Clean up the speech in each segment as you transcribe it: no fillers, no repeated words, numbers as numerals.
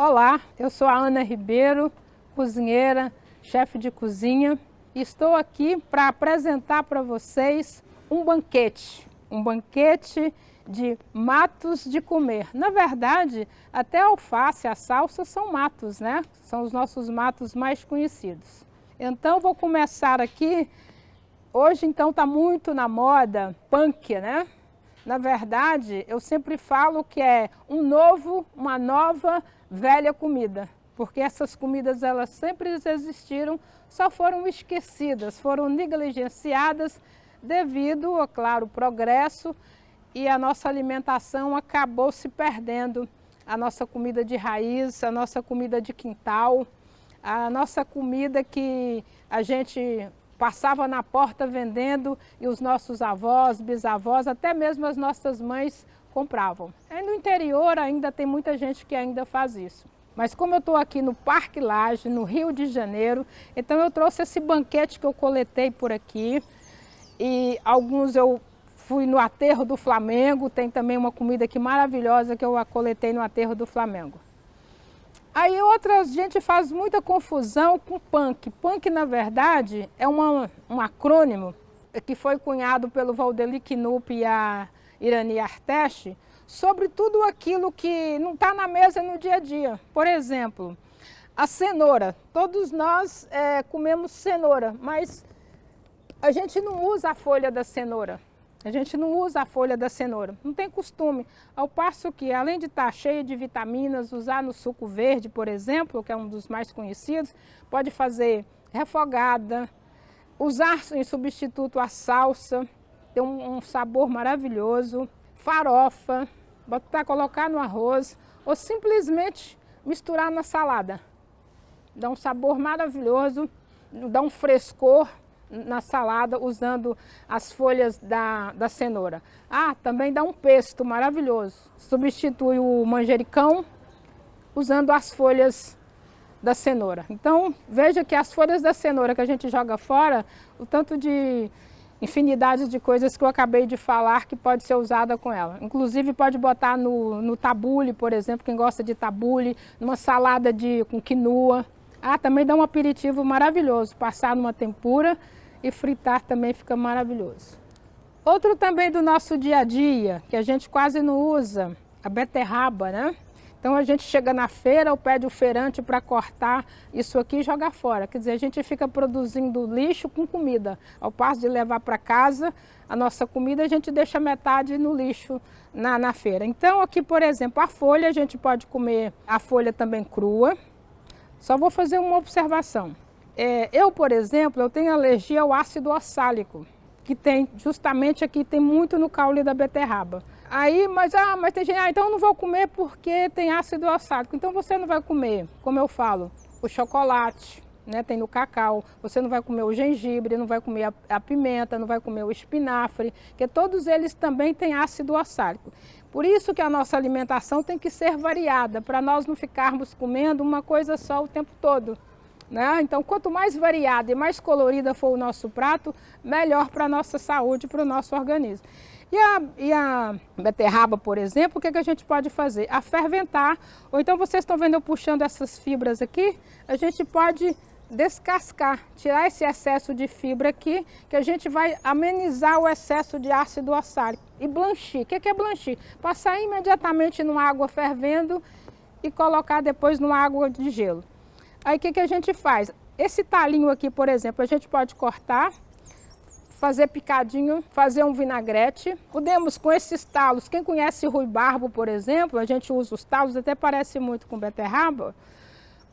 Olá, eu sou a Ana Ribeiro, cozinheira, chefe de cozinha, e estou aqui para apresentar para vocês um banquete de matos de comer. Na verdade, até a alface e a salsa são matos, né? São os nossos matos mais conhecidos. Então, vou começar aqui. Hoje, então, está muito na moda punk, né? Na verdade, eu sempre falo que é uma nova, velha comida, porque essas comidas elas sempre existiram, só foram esquecidas, foram negligenciadas devido, é claro, ao progresso, e a nossa alimentação acabou se perdendo. A nossa comida de raiz, a nossa comida de quintal, a nossa comida que a gente passava na porta vendendo e os nossos avós, bisavós, até mesmo as nossas mães compravam. Aí no interior ainda tem muita gente que ainda faz isso. Mas como eu estou aqui no Parque Lage, no Rio de Janeiro, então eu trouxe esse banquete que eu coletei por aqui. E alguns eu fui no Aterro do Flamengo, tem também uma comida aqui maravilhosa que eu coletei no Aterro do Flamengo. Aí outra gente faz muita confusão com punk. Punk, na verdade, é um acrônimo que foi cunhado pelo Valdeli Knupp e a Irani Arteche sobre tudo aquilo que não está na mesa no dia a dia. Por exemplo, a cenoura. Todos nós comemos cenoura, mas a gente não usa a folha da cenoura. A gente não usa a folha da cenoura, não tem costume. Ao passo que, além de estar cheia de vitaminas, usar no suco verde, por exemplo, que é um dos mais conhecidos, pode fazer refogada, usar em substituto a salsa, tem um sabor maravilhoso, farofa, para colocar no arroz, ou simplesmente misturar na salada. Dá um sabor maravilhoso, dá um frescor na salada usando as folhas da cenoura. Ah, também dá um pesto maravilhoso. Substitui o manjericão usando as folhas da cenoura. Então, veja que as folhas da cenoura que a gente joga fora, o tanto de infinidade de coisas que eu acabei de falar que pode ser usada com ela. Inclusive pode botar no tabule, por exemplo, quem gosta de tabule, numa salada com quinoa. Ah, também dá um aperitivo maravilhoso, passar numa tempura e fritar também fica maravilhoso. Outro também do nosso dia a dia, que a gente quase não usa, a beterraba, né? Então a gente chega na feira ou pede o feirante para cortar isso aqui e jogar fora. Quer dizer, a gente fica produzindo lixo com comida. Ao passo de levar para casa a nossa comida, a gente deixa metade no lixo na feira. Então aqui, por exemplo, a folha, a gente pode comer a folha também crua. Só vou fazer uma observação. Eu, por exemplo, eu tenho alergia ao ácido oxálico, que tem justamente aqui, tem muito no caule da beterraba. Aí, mas tem gente, então eu não vou comer porque tem ácido oxálico. Então você não vai comer, como eu falo, o chocolate, né, tem no cacau. Você não vai comer o gengibre, não vai comer a pimenta, não vai comer o espinafre, porque todos eles também têm ácido oxálico. Por isso que a nossa alimentação tem que ser variada, para nós não ficarmos comendo uma coisa só o tempo todo. Né? Então, quanto mais variada e mais colorida for o nosso prato, melhor para a nossa saúde, para o nosso organismo. E a beterraba, por exemplo, o que a gente pode fazer? A ferventar, ou então vocês estão vendo eu puxando essas fibras aqui, a gente pode descascar, tirar esse excesso de fibra aqui, que a gente vai amenizar o excesso de ácido oxálico. E blanchir, o que é blanchir? Passar imediatamente numa água fervendo e colocar depois numa água de gelo. Aí o que a gente faz? Esse talinho aqui, por exemplo, a gente pode cortar, fazer picadinho, fazer um vinagrete. Podemos com esses talos, quem conhece ruibarbo, por exemplo, a gente usa os talos, até parece muito com beterraba,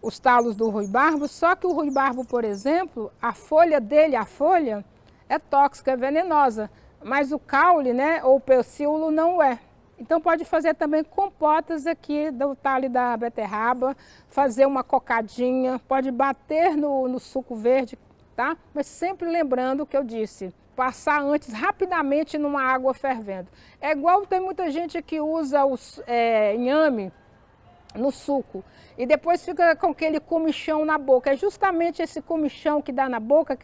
os talos do ruibarbo, só que o ruibarbo, por exemplo, a folha dele, é tóxica, é venenosa, mas o caule, né, ou o pecíolo não é. Então pode fazer também compotas aqui do talho da beterraba, fazer uma cocadinha, pode bater no suco verde, tá? Mas sempre lembrando o que eu disse, passar antes rapidamente numa água fervendo. É igual tem muita gente que usa inhame no suco e depois fica com aquele comichão na boca. É justamente esse comichão que dá na boca,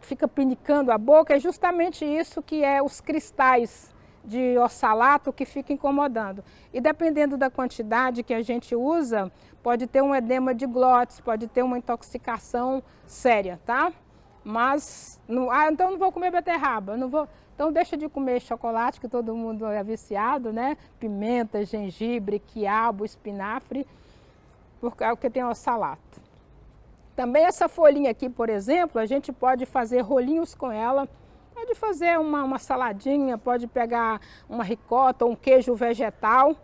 fica pinicando a boca, é justamente isso que é os cristais de oxalato que fica incomodando. E dependendo da quantidade que a gente usa, pode ter um edema de glótis, pode ter uma intoxicação séria, tá? Mas, então não vou comer beterraba, não vou... Então deixa de comer chocolate, que todo mundo é viciado, né? Pimenta, gengibre, quiabo, espinafre, porque tem oxalato. Também essa folhinha aqui, por exemplo, a gente pode fazer rolinhos com ela, pode fazer uma saladinha, pode pegar uma ricota ou um queijo vegetal,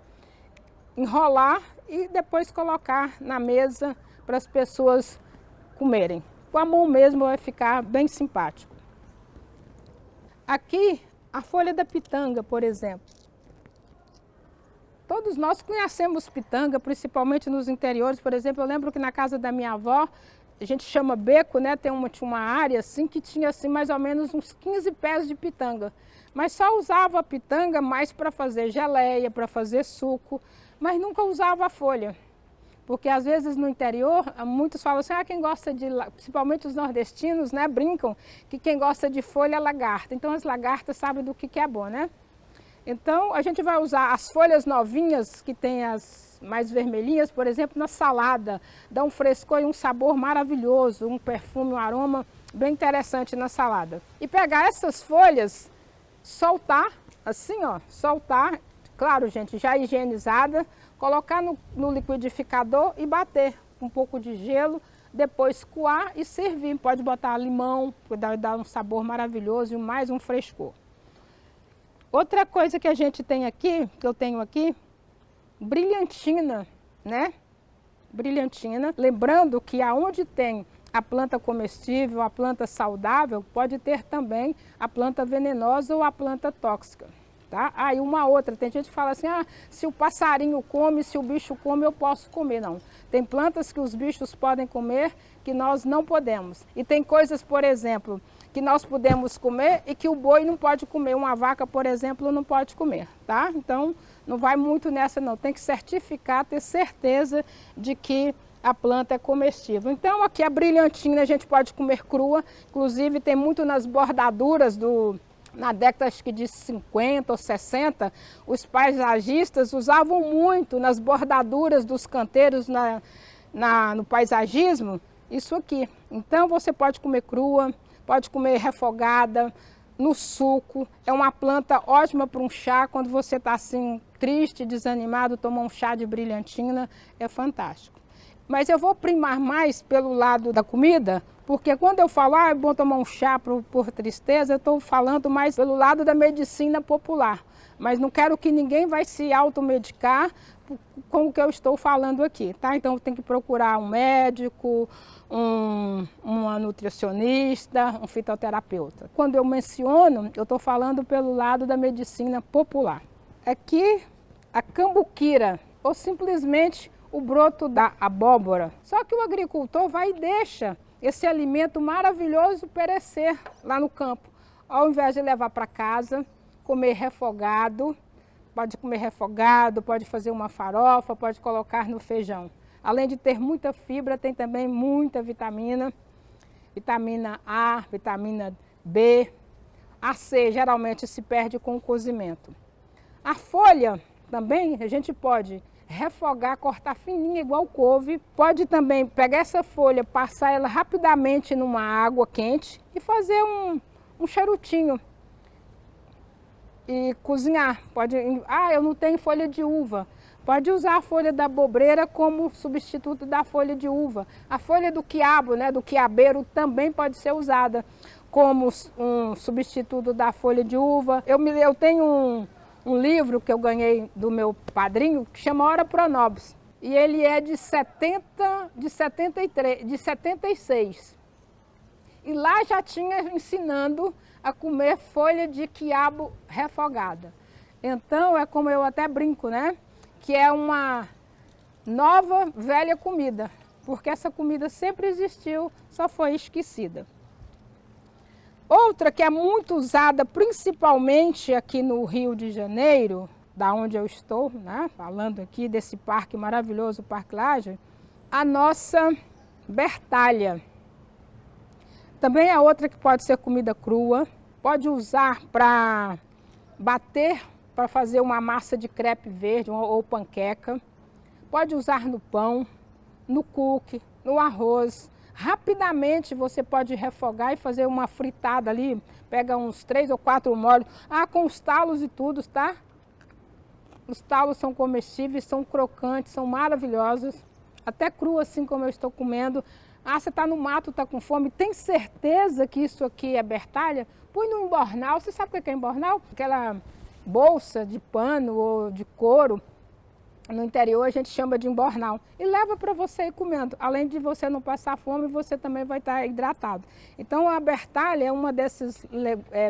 enrolar e depois colocar na mesa para as pessoas comerem. Com a mão mesmo vai ficar bem simpático. Aqui, a folha da pitanga, por exemplo. Todos nós conhecemos pitanga, principalmente nos interiores. Por exemplo, eu lembro que na casa da minha avó, a gente chama beco, né? Tinha uma área assim que tinha assim, mais ou menos uns 15 pés de pitanga. Mas só usava a pitanga mais para fazer geleia, para fazer suco, mas nunca usava a folha. Porque às vezes no interior, muitos falam assim, quem gosta de, principalmente os nordestinos, né, brincam que quem gosta de folha é lagarta. Então as lagartas sabem do que é bom, né? Então a gente vai usar as folhas novinhas, que tem as mais vermelhinhas, por exemplo, na salada. Dá um frescor e um sabor maravilhoso, um perfume, um aroma bem interessante na salada. E pegar essas folhas, soltar, assim ó, soltar, claro gente, já higienizada, colocar no liquidificador e bater com um pouco de gelo, depois coar e servir. Pode botar limão, pode dar um sabor maravilhoso e mais um frescor. Outra coisa que a gente tem aqui, que eu tenho aqui, brilhantina, né? Brilhantina. Lembrando que aonde tem a planta comestível, a planta saudável, pode ter também a planta venenosa ou a planta tóxica. Tá? E uma outra, tem gente que fala assim, se o passarinho come, se o bicho come, eu posso comer. Não, tem plantas que os bichos podem comer que nós não podemos. E tem coisas, por exemplo, que nós podemos comer e que o boi não pode comer. Uma vaca, por exemplo, não pode comer, tá? Então, não vai muito nessa não, tem que certificar, ter certeza de que a planta é comestível. Então, aqui a brilhantina a gente pode comer crua, inclusive tem muito nas bordaduras na década acho que de 50 ou 60, os paisagistas usavam muito nas bordaduras dos canteiros no paisagismo, isso aqui. Então você pode comer crua, pode comer refogada, no suco. É uma planta ótima para um chá, quando você está assim triste, desanimado, tomar um chá de brilhantina, é fantástico. Mas eu vou primar mais pelo lado da comida, porque quando eu falo, é bom tomar um chá por tristeza, eu estou falando mais pelo lado da medicina popular. Mas não quero que ninguém vai se automedicar com o que eu estou falando aqui, tá? Então tem que procurar um médico, uma nutricionista, um fitoterapeuta. Quando eu menciono, eu estou falando pelo lado da medicina popular. Aqui, a cambuquira, ou simplesmente o broto da abóbora. Só que o agricultor vai e deixa esse alimento maravilhoso perecer lá no campo. Ao invés de levar para casa, comer refogado, pode fazer uma farofa, pode colocar no feijão. Além de ter muita fibra, tem também muita vitamina, vitamina A, vitamina B. A C geralmente se perde com o cozimento. A folha também a gente pode refogar, cortar fininha igual couve. Pode também pegar essa folha, passar ela rapidamente numa água quente e fazer um charutinho e cozinhar. Pode, eu não tenho folha de uva. Pode usar a folha da abobreira como substituto da folha de uva. A folha do quiabo, né, do quiabeiro, também pode ser usada como um substituto da folha de uva. Eu tenho um livro que eu ganhei do meu padrinho, que chama Ora Pro Nobis. E ele é de 76. E lá já tinha ensinando a comer folha de quiabo refogada. Então, é como eu até brinco, né? Que é uma nova, velha comida. Porque essa comida sempre existiu, só foi esquecida. Outra que é muito usada, principalmente aqui no Rio de Janeiro, da onde eu estou, né? Falando aqui desse parque maravilhoso, o Parque Lage, a nossa bertalha. Também é outra que pode ser comida crua, pode usar para bater para fazer uma massa de crepe verde ou panqueca. Pode usar no pão, no cookie, no arroz. Rapidamente você pode refogar e fazer uma fritada ali. Pega uns 3 ou 4 molhos. Ah, com os talos e tudo, tá? Os talos são comestíveis, são crocantes, são maravilhosos. Até cru assim como eu estou comendo. Ah, você está no mato, está com fome. Tem certeza que isso aqui é bertalha? Põe no embornal. Você sabe o que é embornal? Aquela bolsa de pano ou de couro. No interior a gente chama de embornal. E leva para você ir comendo. Além de você não passar fome, você também vai estar hidratado. Então a bertalha é uma desses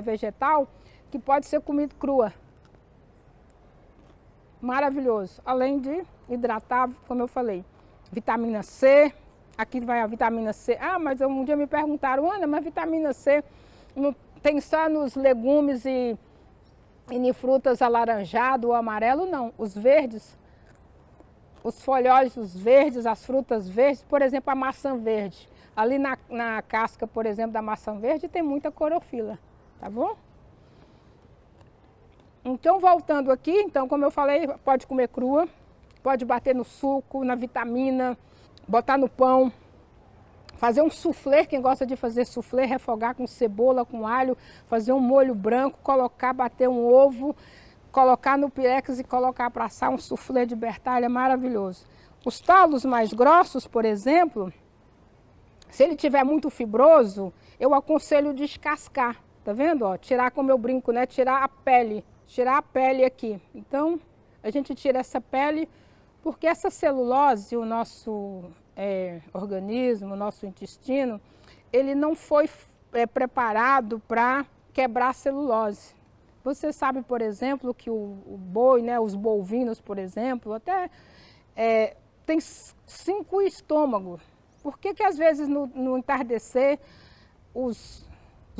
vegetal que pode ser comido crua. Maravilhoso. Além de hidratar, como eu falei, vitamina C. Aqui vai a vitamina C. Ah, mas um dia me perguntaram, Ana, mas vitamina C não tem só nos legumes e em frutas alaranjado ou amarelo? Não. Os verdes, os folhosos verdes, as frutas verdes, por exemplo, a maçã verde. Ali na casca, por exemplo, da maçã verde tem muita clorofila, tá bom? Então, voltando aqui, então, como eu falei, pode comer crua, pode bater no suco, na vitamina, botar no pão, fazer um soufflé, quem gosta de fazer soufflé, refogar com cebola, com alho, fazer um molho branco, colocar, bater um ovo, colocar no pirex e colocar para assar um soufflé de bertalha maravilhoso. Os talos mais grossos, por exemplo, se ele tiver muito fibroso, eu aconselho descascar, tá vendo? Ó, tirar como eu brinco, né? Tirar a pele aqui. Então, a gente tira essa pele porque essa celulose, o nosso organismo, o nosso intestino, ele não foi preparado para quebrar a celulose. Você sabe, por exemplo, que o boi, né, os bovinos, por exemplo, até tem 5 estômagos. Por que às vezes no entardecer os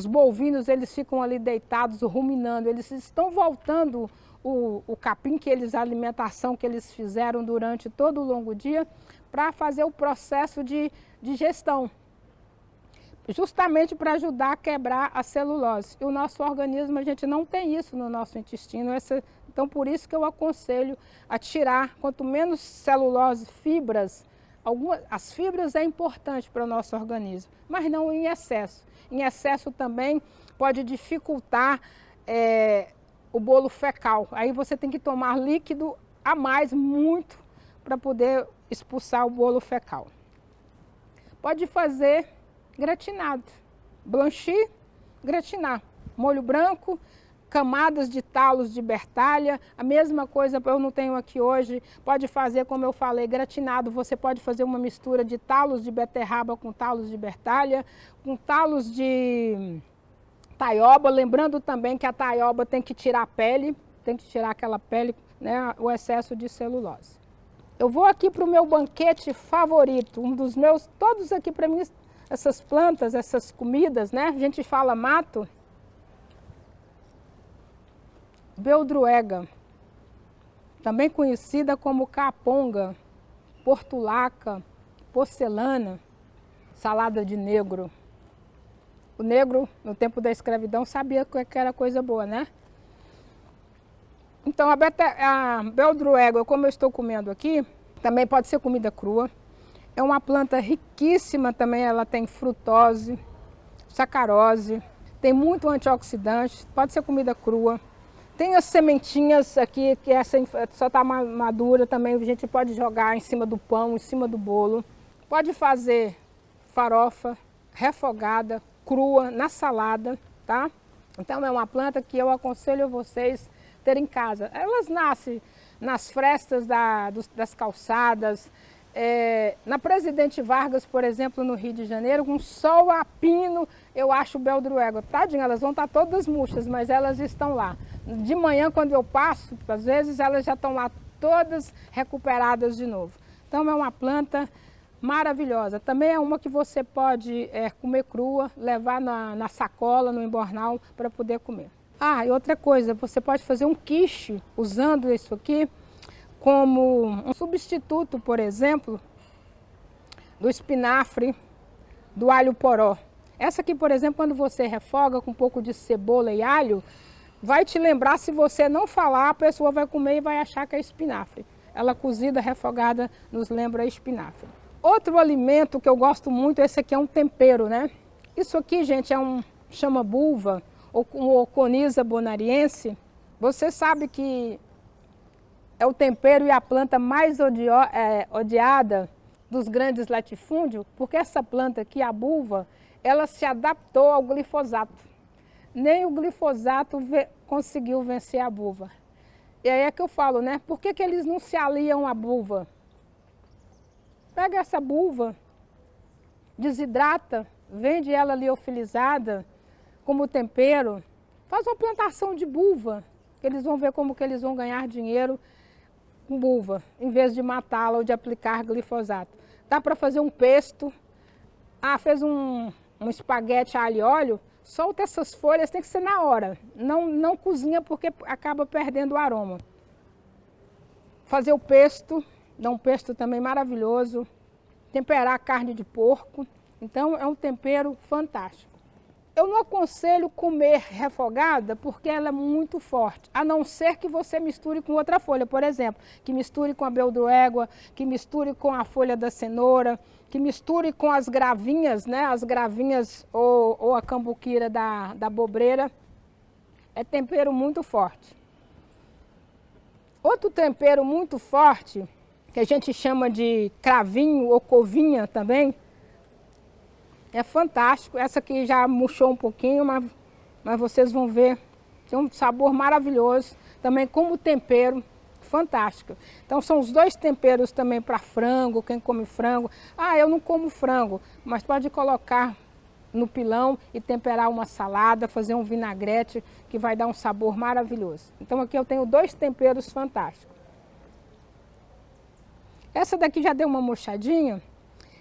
bovinos eles ficam ali deitados, ruminando, eles estão voltando o capim a alimentação que eles fizeram durante todo o longo dia para fazer o processo de digestão, justamente para ajudar a quebrar a celulose. E o nosso organismo, a gente não tem isso no nosso intestino, então por isso que eu aconselho a tirar, quanto menos celulose, fibras, as fibras é importante para o nosso organismo, mas não em excesso. Em excesso também pode dificultar o bolo fecal. Aí você tem que tomar líquido a mais, muito, para poder expulsar o bolo fecal. Pode fazer gratinado, blanchir, gratinar. Molho branco, camadas de talos de bertalha, a mesma coisa eu não tenho aqui hoje, pode fazer como eu falei, gratinado, você pode fazer uma mistura de talos de beterraba com talos de bertalha, com talos de taioba, lembrando também que a taioba tem que tirar a pele, tem que tirar aquela pele, né, o excesso de celulose. Eu vou aqui para o meu banquete favorito, um dos meus, todos aqui para mim, essas plantas, essas comidas, né, a gente fala mato, beldroega, também conhecida como caponga, portulaca, porcelana, salada de negro. O negro, no tempo da escravidão, sabia que era coisa boa, né? Então, a beldroega, como eu estou comendo aqui, também pode ser comida crua. É uma planta riquíssima também, ela tem frutose, sacarose, tem muito antioxidante, pode ser comida crua. Tem as sementinhas aqui, que essa só está madura também, a gente pode jogar em cima do pão, em cima do bolo. Pode fazer farofa, refogada, crua, na salada, tá? Então é uma planta que eu aconselho vocês terem em casa. Elas nascem nas frestas das calçadas, na Presidente Vargas, por exemplo, no Rio de Janeiro, com sol a pino, eu acho beldroega. Tadinha, elas vão estar todas murchas, mas elas estão lá. De manhã, quando eu passo, às vezes elas já estão lá todas recuperadas de novo. Então é uma planta maravilhosa. Também é uma que você pode comer crua, levar na sacola, no embornal, para poder comer. Ah, e outra coisa, você pode fazer um quiche usando isso aqui como um substituto, por exemplo, do espinafre, do alho poró. Essa aqui, por exemplo, quando você refoga com um pouco de cebola e alho, vai te lembrar, se você não falar, a pessoa vai comer e vai achar que é espinafre. Ela cozida, refogada, nos lembra espinafre. Outro alimento que eu gosto muito, esse aqui é um tempero, né? Isso aqui, gente, chama bulva, ou Coniza bonariense. Você sabe que é o tempero e a planta mais odiada dos grandes latifúndios, porque essa planta aqui, a bulva, ela se adaptou ao glifosato. Nem o glifosato conseguiu vencer a bulva. E aí é que eu falo, né? Por que eles não se aliam à bulva? Pega essa bulva, desidrata, vende ela liofilizada como tempero, faz uma plantação de bulva, que eles vão ver como que eles vão ganhar dinheiro com bulva, em vez de matá-la ou de aplicar glifosato. Dá para fazer um pesto. Fez um espaguete a alho e óleo, solta essas folhas, tem que ser na hora. Não cozinha porque acaba perdendo o aroma. Fazer o pesto, dá um pesto também maravilhoso. Temperar a carne de porco. Então é um tempero fantástico. Eu não aconselho comer refogada porque ela é muito forte, a não ser que você misture com outra folha, por exemplo, que misture com a beldroégua, que misture com a folha da cenoura, que misture com as gravinhas, né? As gravinhas ou a cambuquira da bobreira. É tempero muito forte. Outro tempero muito forte, que a gente chama de cravinho ou covinha também, é fantástico. Essa aqui já murchou um pouquinho, mas vocês vão ver. Tem um sabor maravilhoso. Também como tempero, fantástico. Então são os dois temperos também para frango, quem come frango. Eu não como frango, mas pode colocar no pilão e temperar uma salada, fazer um vinagrete que vai dar um sabor maravilhoso. Então aqui eu tenho dois temperos fantásticos. Essa daqui já deu uma murchadinha,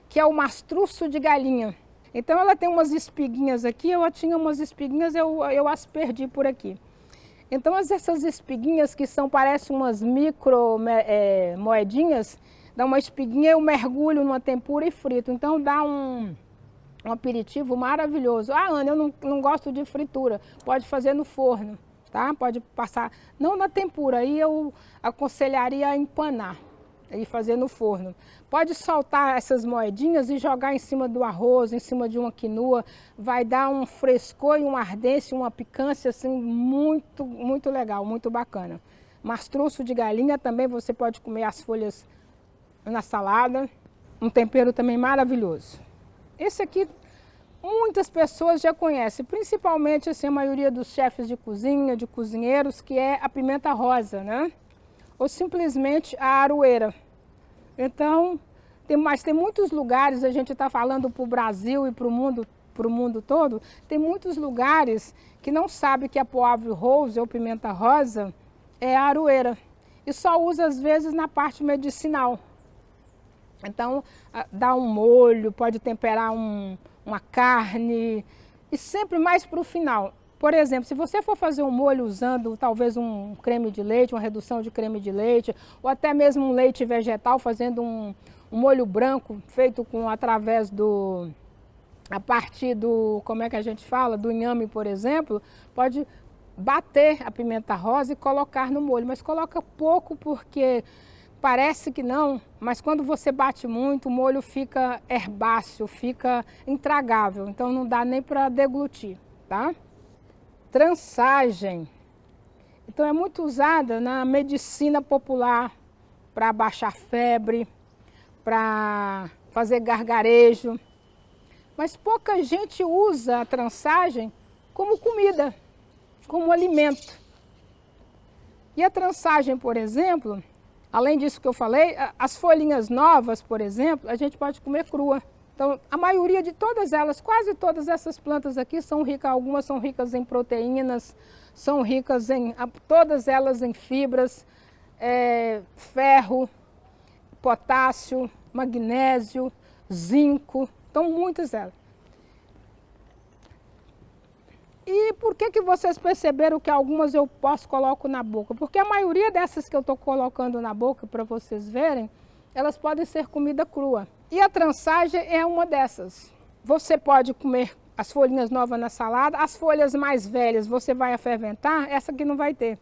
que é o mastruço de galinha. Então ela tem umas espiguinhas aqui, eu tinha umas espiguinhas, eu as perdi por aqui. Então essas espiguinhas que parecem umas micro moedinhas, dá uma espiguinha, eu mergulho numa tempura e frito. Então dá um aperitivo maravilhoso. Ana, eu não gosto de fritura, pode fazer no forno, tá? Pode passar, não na tempura, aí eu aconselharia a empanar e fazer no forno. Pode soltar essas moedinhas e jogar em cima do arroz, em cima de uma quinoa, vai dar um frescor e uma ardência, uma picância assim muito, muito legal, muito bacana. Mastruço de galinha também você pode comer as folhas na salada, um tempero também maravilhoso. Esse aqui muitas pessoas já conhecem, principalmente assim, a maioria dos chefes de cozinha, de cozinheiros, que é a pimenta rosa, né? Ou simplesmente a aroeira. Então, tem muitos lugares, a gente está falando para o Brasil e para o mundo todo, tem muitos lugares que não sabem que a poivre rose ou pimenta rosa é a aroeira. E só usa às vezes na parte medicinal. Então, dá um molho, pode temperar uma carne e sempre mais para o final. Por exemplo, se você for fazer um molho usando talvez um creme de leite, uma redução de creme de leite, ou até mesmo um leite vegetal, fazendo um molho branco feito a partir do, como é que a gente fala, do inhame, por exemplo, pode bater a pimenta rosa e colocar no molho, mas coloca pouco porque parece que não, mas quando você bate muito, o molho fica herbáceo, fica intragável, então não dá nem para deglutir, tá? Trançagem. Então é muito usada na medicina popular para abaixar febre, para fazer gargarejo. Mas pouca gente usa a trançagem como comida, como alimento. E a trançagem, por exemplo, além disso que eu falei, as folhinhas novas, por exemplo, a gente pode comer crua. Então, a maioria de todas elas, quase todas essas plantas aqui são ricas, algumas são ricas em proteínas, são ricas todas elas em fibras, ferro, potássio, magnésio, zinco, então muitas elas. E por que vocês perceberam que algumas eu coloco na boca? Porque a maioria dessas que eu estou colocando na boca, para vocês verem, elas podem ser comida crua. E a trançagem é uma dessas. Você pode comer as folhinhas novas na salada. As folhas mais velhas você vai ferventar, essa aqui não vai ter.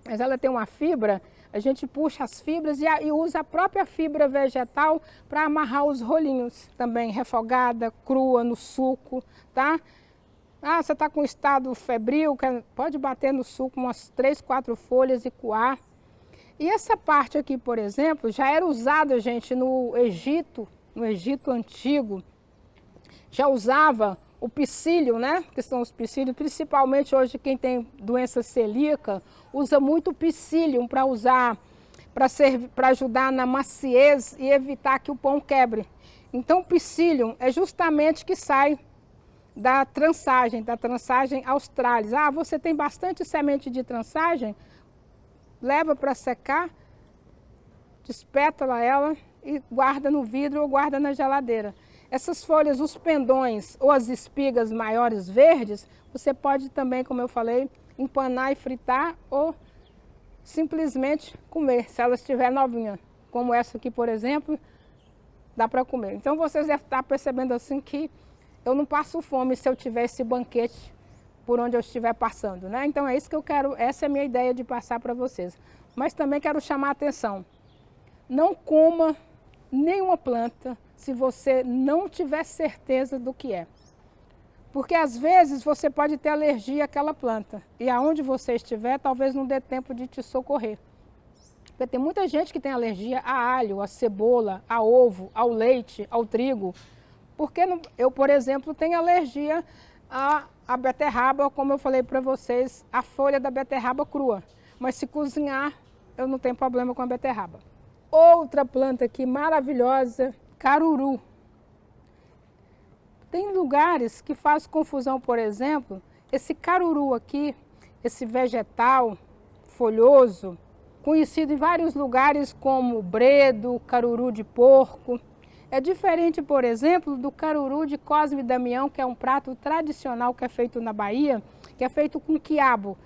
Mas ela tem uma fibra, a gente puxa as fibras e usa a própria fibra vegetal para amarrar os rolinhos. Também refogada, crua, no suco, tá? Ah, você está com estado febril, pode bater no suco umas 3, 4 folhas e coar. E essa parte aqui, por exemplo, já era usada, gente, no Egito antigo. Já usava o psyllium, né? Que são os psyllium, principalmente hoje quem tem doença celíaca, usa muito o psyllium para usar, para ajudar na maciez e evitar que o pão quebre. Então o psyllium é justamente que sai da trançagem australis. Ah, você tem bastante semente de trançagem? Leva para secar, despétala ela e guarda no vidro ou guarda na geladeira. Essas folhas, os pendões ou as espigas maiores verdes, você pode também, como eu falei, empanar e fritar ou simplesmente comer, se ela estiver novinha. Como essa aqui, por exemplo, dá para comer. Então vocês devem estar percebendo assim que eu não passo fome se eu tiver esse banquete por onde eu estiver passando, né? Então é isso que eu quero, essa é a minha ideia de passar para vocês. Mas também quero chamar a atenção. Não coma nenhuma planta se você não tiver certeza do que é. Porque às vezes você pode ter alergia àquela planta e aonde você estiver talvez não dê tempo de te socorrer. Porque tem muita gente que tem alergia a alho, a cebola, a ovo, ao leite, ao trigo. Porque eu, por exemplo, tenho alergia a beterraba, como eu falei para vocês, a folha da beterraba crua. Mas se cozinhar, eu não tenho problema com a beterraba. Outra planta aqui maravilhosa, caruru. Tem lugares que faz confusão, por exemplo, esse caruru aqui, esse vegetal folhoso, conhecido em vários lugares como bredo, caruru de porco. É diferente, por exemplo, do caruru de Cosme e Damião, que é um prato tradicional que é feito na Bahia, que é feito com quiabo.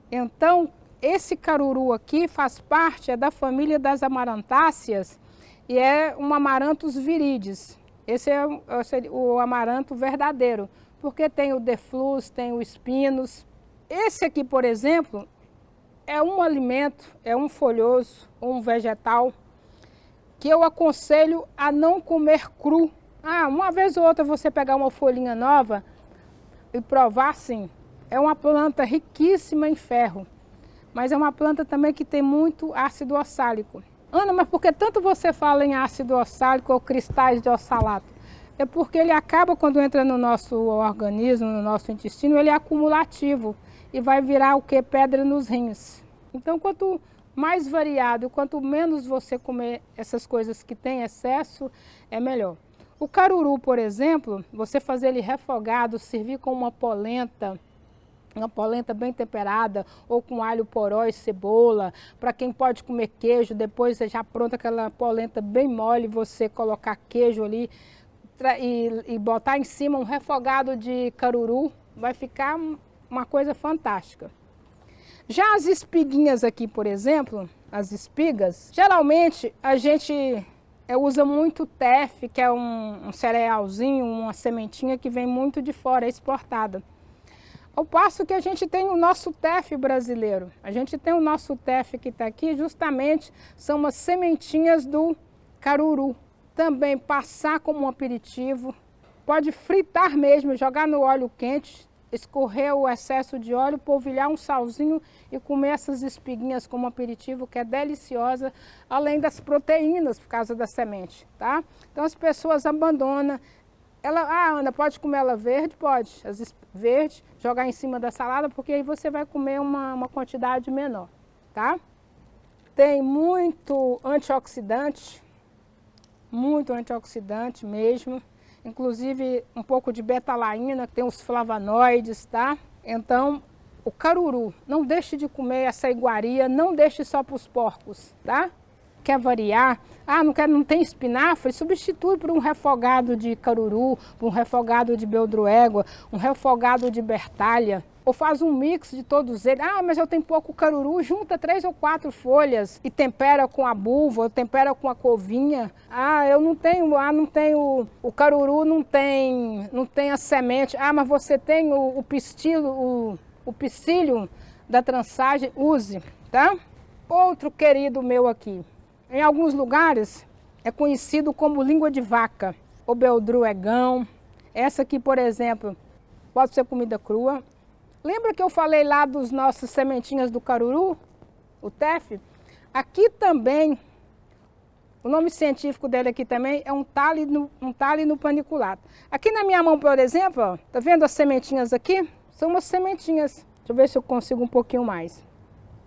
Então, esse caruru aqui faz parte, é da família das amarantáceas e é um Amaranthus viridis. Esse é o amaranto verdadeiro, porque tem o deflus, tem o espinos. Esse aqui, por exemplo, é um alimento, é um folhoso, um vegetal, que eu aconselho a não comer cru. Ah, uma vez ou outra você pegar uma folhinha nova e provar, sim. É uma planta riquíssima em ferro, mas é uma planta também que tem muito ácido oxálico. Ana, mas por que tanto você fala em ácido oxálico ou cristais de oxalato? É porque ele acaba, quando entra no nosso organismo, no nosso intestino, ele é acumulativo e vai virar o que? Pedra nos rins. Então, quanto mais variado, quanto menos você comer essas coisas que têm excesso, é melhor. O caruru, por exemplo, você fazer ele refogado, servir com uma polenta bem temperada, ou com alho poró e cebola. Para quem pode comer queijo, depois já pronta aquela polenta bem mole, você colocar queijo ali e botar em cima um refogado de caruru, vai ficar uma coisa fantástica. Já as espiguinhas aqui, por exemplo, as espigas, geralmente a gente usa muito teff, que é um cerealzinho, uma sementinha que vem muito de fora, é exportada. Ao passo que a gente tem o nosso teff brasileiro. A gente tem o nosso teff que está aqui, justamente são umas sementinhas do caruru. Também passar como um aperitivo, pode fritar mesmo, jogar no óleo quente, escorrer o excesso de óleo, polvilhar um salzinho e comer essas espiguinhas como aperitivo, que é deliciosa, além das proteínas por causa da semente, tá? Então as pessoas abandonam. Ana, pode comer ela verde? Pode. Verde, jogar em cima da salada, porque aí você vai comer uma quantidade menor, tá? Tem muito antioxidante mesmo. Inclusive um pouco de betalaína, que tem os flavonoides, tá? Então, o caruru, não deixe de comer essa iguaria, não deixe só para os porcos, tá? Quer variar? Ah, não tem espinafre? Substitui por um refogado de caruru, por um refogado de beldroégua, um refogado de bertalha. ou faz um mix de todos eles. Ah, mas eu tenho pouco caruru, junta 3 ou 4 folhas e tempera com a buva, ou tempera com a covinha. Ah, eu não tenho, o caruru não tem a semente. Ah, mas você tem o pistilo, o psyllium da trançagem, use, tá? Outro querido meu aqui. Em alguns lugares é conhecido como língua de vaca, ou beldroegão. Essa aqui, por exemplo, pode ser comida crua. Lembra que eu falei lá dos nossos sementinhas do caruru, o teff? Aqui também, o nome científico dele aqui também é um tálino paniculato. Aqui na minha mão, por exemplo, ó, tá vendo as sementinhas aqui? São umas sementinhas. Deixa eu ver se eu consigo um pouquinho mais.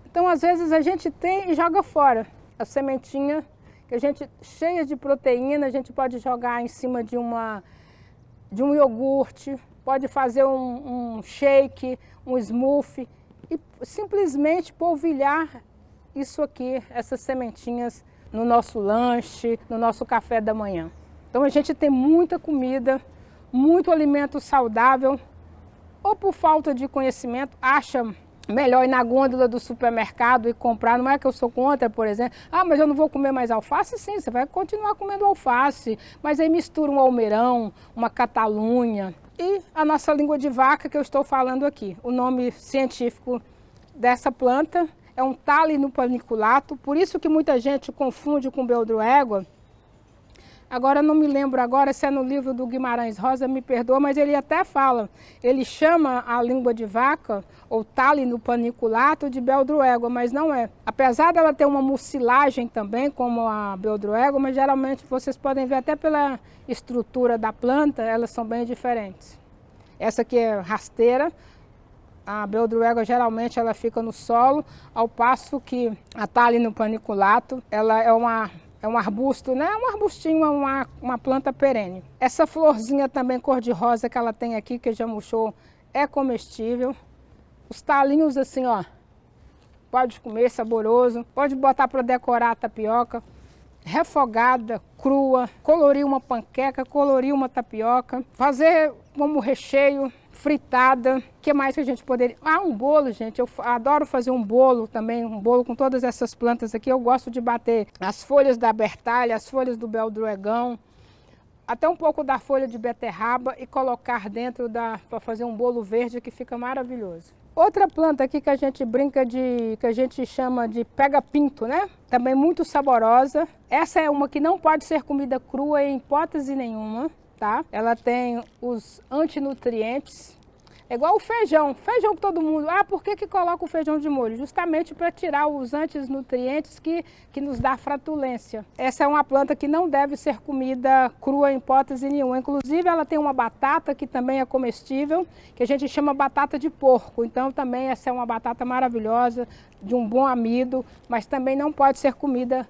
Então, às vezes, a gente tem e joga fora a sementinha, que a gente, cheia de proteína, a gente pode jogar em cima de um iogurte, pode fazer um shake, um smoothie e simplesmente polvilhar isso aqui, essas sementinhas, no nosso lanche, no nosso café da manhã. Então, a gente tem muita comida, muito alimento saudável, ou por falta de conhecimento, acha melhor ir na gôndola do supermercado e comprar. Não é que eu sou contra, por exemplo. Ah, mas eu não vou comer mais alface? Sim, você vai continuar comendo alface. Mas aí mistura um almeirão, uma catalunha e a nossa língua de vaca que eu estou falando aqui. O nome científico dessa planta é um tálino paniculato. Por isso que muita gente confunde com beldroégua. Agora, não me lembro agora se é no livro do Guimarães Rosa, me perdoa, mas ele até fala, ele chama a língua de vaca, ou tálino paniculato, de beldroégua, mas não é. Apesar dela ter uma mucilagem também, como a beldroégua, mas geralmente vocês podem ver até pela estrutura da planta, elas são bem diferentes. Essa aqui é rasteira, a beldroégua geralmente ela fica no solo, ao passo que a tálino paniculato, ela é um arbusto, né? Um arbustinho, uma planta perene. Essa florzinha também cor-de-rosa que ela tem aqui, que já murchou, é comestível. Os talinhos assim, ó, pode comer, saboroso. Pode botar para decorar a tapioca. Refogada, crua, colorir uma panqueca, colorir uma tapioca. Fazer como recheio, fritada. O que mais que a gente poderia... Ah, um bolo, gente. Eu adoro fazer um bolo também, um bolo com todas essas plantas aqui. Eu gosto de bater as folhas da bertalha, as folhas do beldroegão, até um pouco da folha de beterraba e colocar dentro para fazer um bolo verde que fica maravilhoso. Outra planta aqui que a gente brinca que a gente chama de pega-pinto, né? Também muito saborosa. Essa é uma que não pode ser comida crua em hipótese nenhuma. Tá? Ela tem os antinutrientes, é igual o feijão que todo mundo... Ah, por que coloca o feijão de molho? Justamente para tirar os antinutrientes que nos dá flatulência. Essa é uma planta que não deve ser comida crua em hipótese nenhuma. Inclusive, ela tem uma batata que também é comestível, que a gente chama batata de porco. Então, também essa é uma batata maravilhosa, de um bom amido, mas também não pode ser comida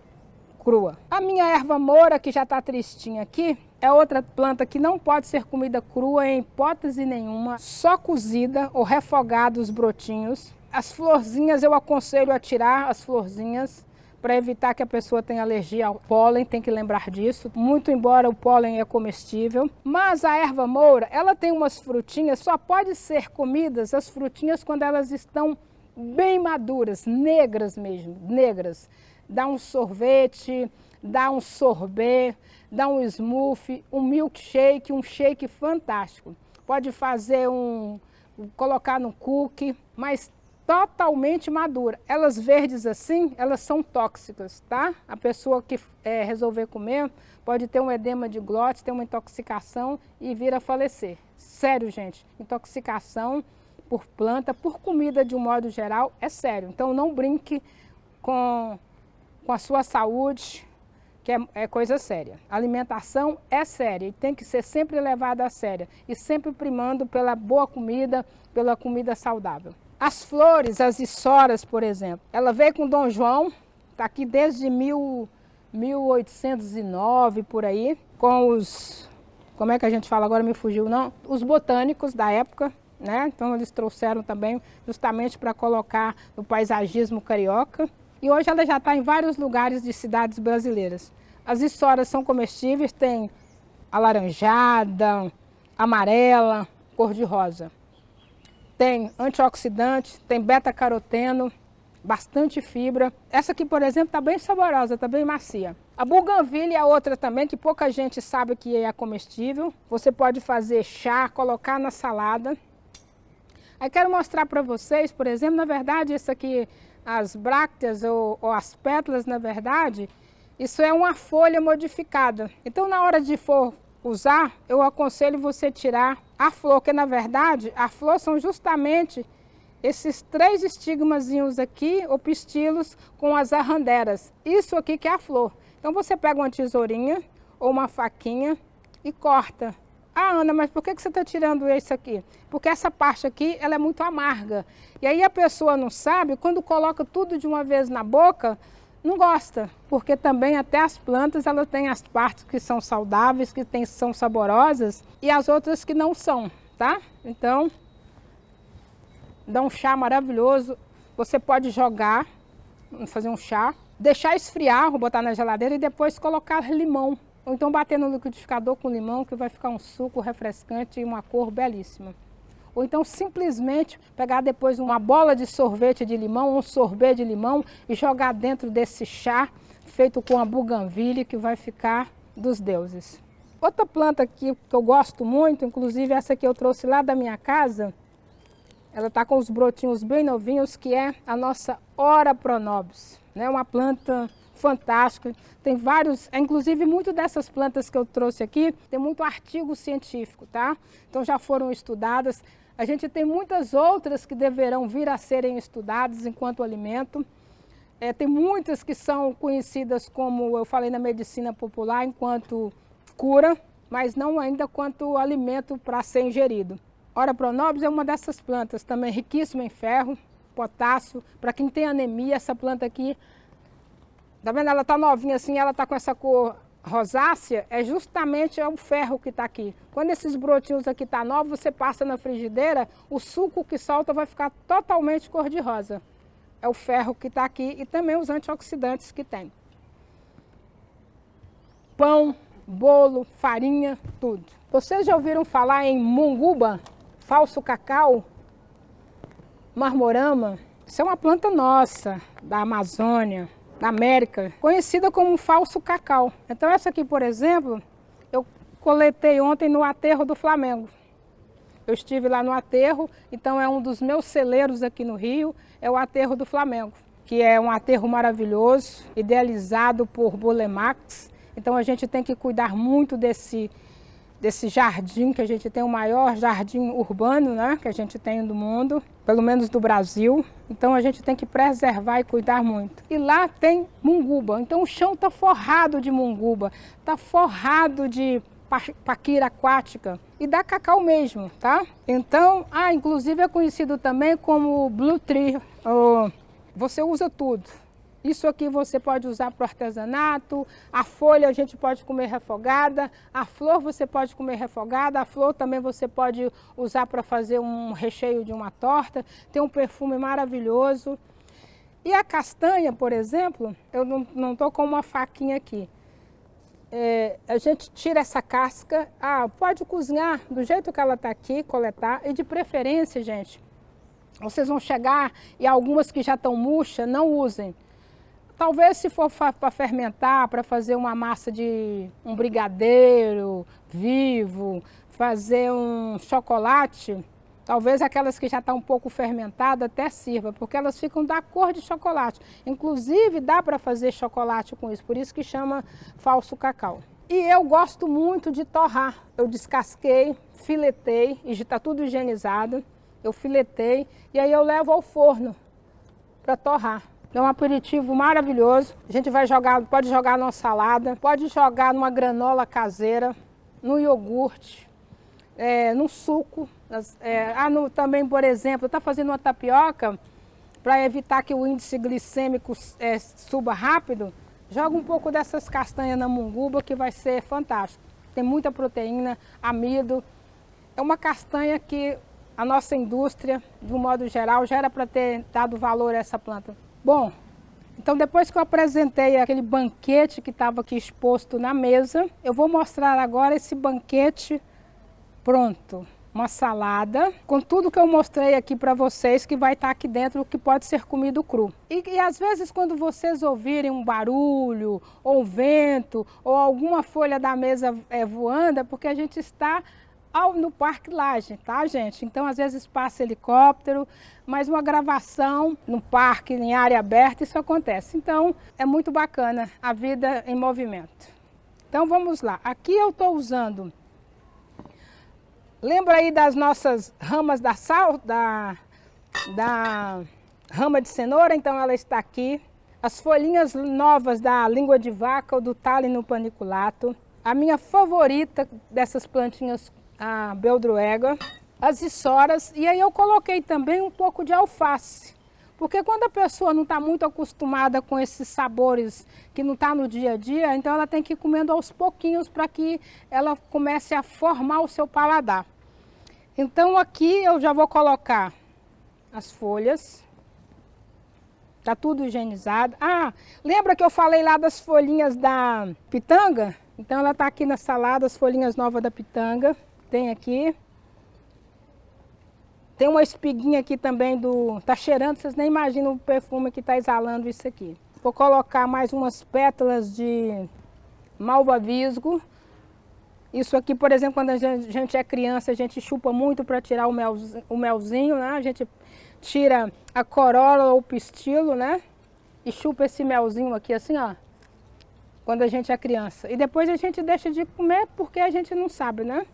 crua. A minha erva moura, que já está tristinha aqui, é outra planta que não pode ser comida crua em hipótese nenhuma, só cozida ou refogada os brotinhos. As florzinhas eu aconselho a tirar as florzinhas para evitar que a pessoa tenha alergia ao pólen, tem que lembrar disso. Muito embora o pólen é comestível, mas a erva moura, ela tem umas frutinhas, só pode ser comidas as frutinhas quando elas estão bem maduras, negras mesmo, negras. Dá um sorvete, dá um sorbet, dá um smoothie, um milkshake, um shake fantástico. Pode fazer colocar no cookie, mas totalmente madura. Elas verdes assim, elas são tóxicas, tá? A pessoa que resolver comer pode ter um edema de glote, ter uma intoxicação e vir a falecer. Sério, gente, intoxicação por planta, por comida de um modo geral, é sério. Então não brinque com a sua saúde, que é coisa séria. A alimentação é séria e tem que ser sempre levada a sério e sempre primando pela boa comida, pela comida saudável. As flores, as issoras, por exemplo, ela veio com Dom João, está aqui desde 1809, por aí, com como é que a gente fala agora, me fugiu não? Os botânicos da época, né? Então eles trouxeram também justamente para colocar no paisagismo carioca. E hoje ela já está em vários lugares de cidades brasileiras. As issoras são comestíveis, tem alaranjada, amarela, cor-de-rosa. tem antioxidante, tem beta-caroteno, bastante fibra. Essa aqui, por exemplo, está bem saborosa, está bem macia. A buganvília é outra também que pouca gente sabe que é comestível. Você pode fazer chá, colocar na salada. Aí quero mostrar para vocês, por exemplo, na verdade, isso aqui, as brácteas ou as pétalas, na verdade, isso é uma folha modificada. Então, na hora de for usar, eu aconselho você tirar a flor, que na verdade, a flor são justamente esses 3 estigmazinhos aqui, ou pistilos, com as arranderas. Isso aqui que é a flor. Então você pega uma tesourinha ou uma faquinha e corta. Ah, Ana, mas por que você está tirando isso aqui? Porque essa parte aqui, ela é muito amarga. E aí a pessoa não sabe, quando coloca tudo de uma vez na boca, não gosta. Porque também até as plantas, elas têm as partes que são saudáveis, são saborosas, e as outras que não são, tá? Então, dá um chá maravilhoso. Você pode jogar, fazer um chá, deixar esfriar, botar na geladeira e depois colocar limão. Ou então bater no liquidificador com limão, que vai ficar um suco refrescante e uma cor belíssima. Ou então simplesmente pegar depois uma bola de sorvete de limão, um sorbet de limão e jogar dentro desse chá feito com a buganvília, que vai ficar dos deuses. Outra planta aqui que eu gosto muito, inclusive essa que eu trouxe lá da minha casa, ela está com os brotinhos bem novinhos, que é a nossa Ora Pronobis. É uma planta fantástica, tem vários, inclusive muitas dessas plantas que eu trouxe aqui, tem muito artigo científico, tá? Então já foram estudadas. A gente tem muitas outras que deverão vir a serem estudadas enquanto alimento. Tem muitas que são conhecidas, como eu falei na medicina popular, enquanto cura, mas não ainda quanto alimento para ser ingerido. Ora Pronobis é uma dessas plantas, também riquíssima em ferro, potássio. Para quem tem anemia, essa planta aqui, tá vendo? Ela tá novinha assim, ela tá com essa cor rosácea, é justamente o ferro que está aqui. Quando esses brotinhos aqui tá novos, você passa na frigideira, o suco que solta vai ficar totalmente cor-de-rosa. É o ferro que está aqui e também os antioxidantes que tem. Pão, bolo, farinha, tudo. Vocês já ouviram falar em munguba, falso cacau, marmorama? Isso é uma planta nossa, da Amazônia, da América, conhecida como falso cacau. Então essa aqui, por exemplo, eu coletei ontem no aterro do Flamengo. Eu estive lá no aterro, então é um dos meus celeiros aqui no Rio, é o aterro do Flamengo, que é um aterro maravilhoso, idealizado por Bulemax. Então a gente tem que cuidar muito desse jardim, que a gente tem o maior jardim urbano, né, que a gente tem do mundo, pelo menos do Brasil. Então a gente tem que preservar e cuidar muito. E lá tem munguba, então o chão está forrado de munguba, está forrado de paquira aquática e dá cacau mesmo, tá? Então, inclusive é conhecido também como blue tree, você usa tudo. Isso aqui você pode usar para artesanato, a folha a gente pode comer refogada, a flor você pode comer refogada, a flor também você pode usar para fazer um recheio de uma torta, tem um perfume maravilhoso. E a castanha, por exemplo, eu não estou com uma faquinha aqui. A gente tira essa casca, pode cozinhar do jeito que ela está aqui, coletar, e de preferência, gente, vocês vão chegar e algumas que já estão murchas, não usem. Talvez se for para fermentar, para fazer uma massa de um brigadeiro vivo, fazer um chocolate, talvez aquelas que já estão um pouco fermentadas até sirva, porque elas ficam da cor de chocolate. Inclusive dá para fazer chocolate com isso, por isso que chama falso cacau. E eu gosto muito de torrar. Eu descasquei, filetei, e já está tudo higienizado. Eu filetei e aí eu levo ao forno para torrar. É um aperitivo maravilhoso. A gente vai jogar, pode jogar numa salada, pode jogar numa granola caseira, no iogurte, no suco. Também, por exemplo, está fazendo uma tapioca para evitar que o índice glicêmico suba rápido. Joga um pouco dessas castanhas na munguba que vai ser fantástico. Tem muita proteína, amido. É uma castanha que a nossa indústria, de um modo geral, já era para ter dado valor a essa planta. Bom, então depois que eu apresentei aquele banquete que estava aqui exposto na mesa, eu vou mostrar agora esse banquete pronto. uma salada com tudo que eu mostrei aqui para vocês, que vai estar aqui dentro, que pode ser comido cru. E às vezes quando vocês ouvirem um barulho, ou vento, ou alguma folha da mesa voando, é porque a gente está no Parque Lage, tá, gente? Então às vezes passa helicóptero, mas uma gravação no parque, em área aberta, isso acontece. Então é muito bacana a vida em movimento. Então vamos lá, aqui eu estou usando... Lembra aí das nossas ramas da rama de cenoura? Então ela está aqui. As folhinhas novas da língua de vaca ou do Tálino paniculato. A minha favorita dessas plantinhas, a beldroega. As issoras. E aí eu coloquei também um pouco de alface. Porque quando a pessoa não está muito acostumada com esses sabores que não está no dia a dia, então ela tem que ir comendo aos pouquinhos para que ela comece a formar o seu paladar. Então aqui eu já vou colocar as folhas. Está tudo higienizado. Ah, lembra que eu falei lá das folhinhas da pitanga? Então ela está aqui na salada, as folhinhas novas da pitanga. Tem aqui. Tem uma espiguinha aqui também tá cheirando, vocês nem imaginam o perfume que está exalando isso aqui. Vou colocar mais umas pétalas de malvavisco. Isso aqui, por exemplo, quando a gente é criança, a gente chupa muito para tirar o melzinho, né? A gente tira a corola ou o pistilo, né? E chupa esse melzinho aqui assim, ó. Quando a gente é criança. E depois a gente deixa de comer porque a gente não sabe, né?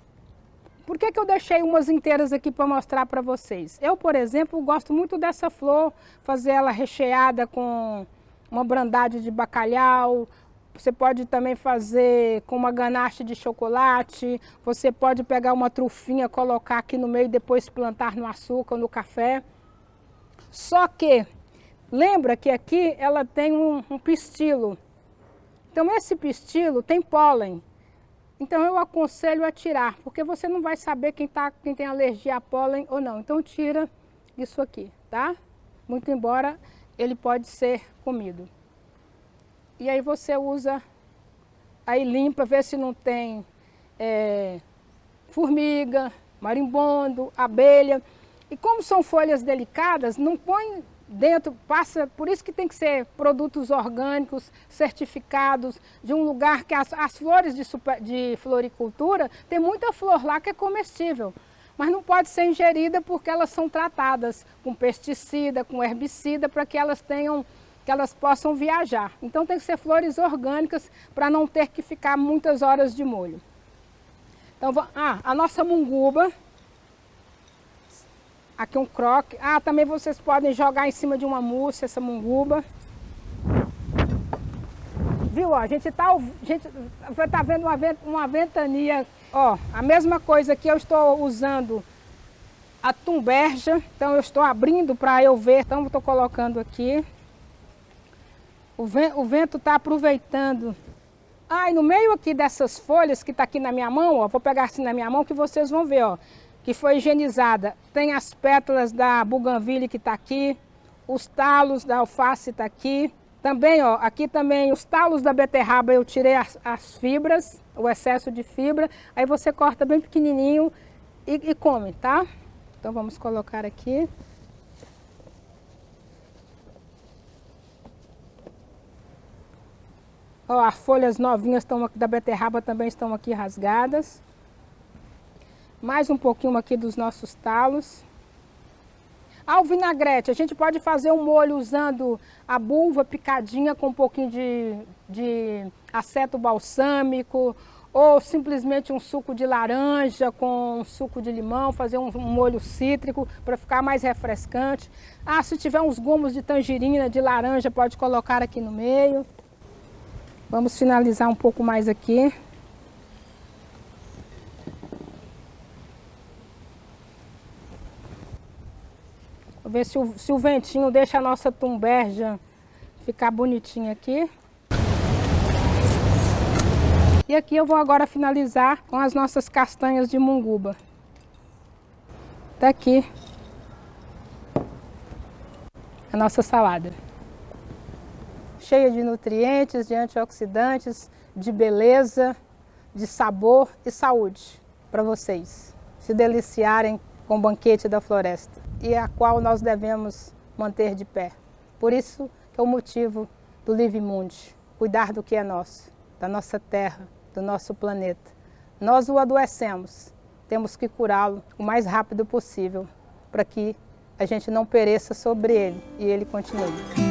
Por que eu deixei umas inteiras aqui para mostrar para vocês? Eu, por exemplo, gosto muito dessa flor, fazer ela recheada com uma brandade de bacalhau. Você pode também fazer com uma ganache de chocolate. Você pode pegar uma trufinha, colocar aqui no meio e depois plantar no açúcar, no café. Só que, lembra que aqui ela tem um pistilo. Então esse pistilo tem pólen. Então eu aconselho a tirar, porque você não vai saber quem tem alergia a pólen ou não. Então tira isso aqui, tá? Muito embora ele pode ser comido. E aí você usa, aí limpa, vê se não tem formiga, marimbondo, abelha. E como são folhas delicadas, não põe dentro, passa, por isso que tem que ser produtos orgânicos, certificados, de um lugar que as flores de floricultura, tem muita flor lá que é comestível, mas não pode ser ingerida porque elas são tratadas com pesticida, com herbicida, para que elas possam viajar. Então tem que ser flores orgânicas para não ter que ficar muitas horas de molho. Então, a nossa munguba. Aqui um croque. Ah, também vocês podem jogar em cima de uma mousse essa munguba. Viu? Ó, a gente tá vendo uma ventania. Ó, a mesma coisa que eu estou usando a tumberja. Então eu estou abrindo para eu ver. Então eu estou colocando aqui. O vento está aproveitando. Ah, e no meio aqui dessas folhas que está aqui na minha mão, ó, vou pegar assim na minha mão que vocês vão ver, ó. Que foi higienizada. Tem as pétalas da buganvília que está aqui, os talos da alface está aqui. Também, ó, aqui também os talos da beterraba eu tirei as fibras, o excesso de fibra. Aí você corta bem pequenininho e come, tá? Então vamos colocar aqui. Ó, as folhas novinhas da beterraba também estão aqui rasgadas. Mais um pouquinho aqui dos nossos talos. Ah, o vinagrete. A gente pode fazer um molho usando a bulva picadinha com um pouquinho de aceto balsâmico, ou simplesmente um suco de laranja com um suco de limão, fazer um molho cítrico para ficar mais refrescante. Ah, se tiver uns gomos de tangerina, de laranja, pode colocar aqui no meio. Vamos finalizar um pouco mais aqui. Vou ver se o ventinho deixa a nossa tumberja ficar bonitinha aqui. E aqui eu vou agora finalizar com as nossas castanhas de munguba. Tá aqui a nossa salada. Cheia de nutrientes, de antioxidantes, de beleza, de sabor e saúde para vocês. se deliciarem com o banquete da floresta e a qual nós devemos manter de pé. Por isso que é o motivo do Livre Mundi, cuidar do que é nosso, da nossa terra, do nosso planeta. Nós o adoecemos, temos que curá-lo o mais rápido possível para que a gente não pereça sobre ele e ele continue.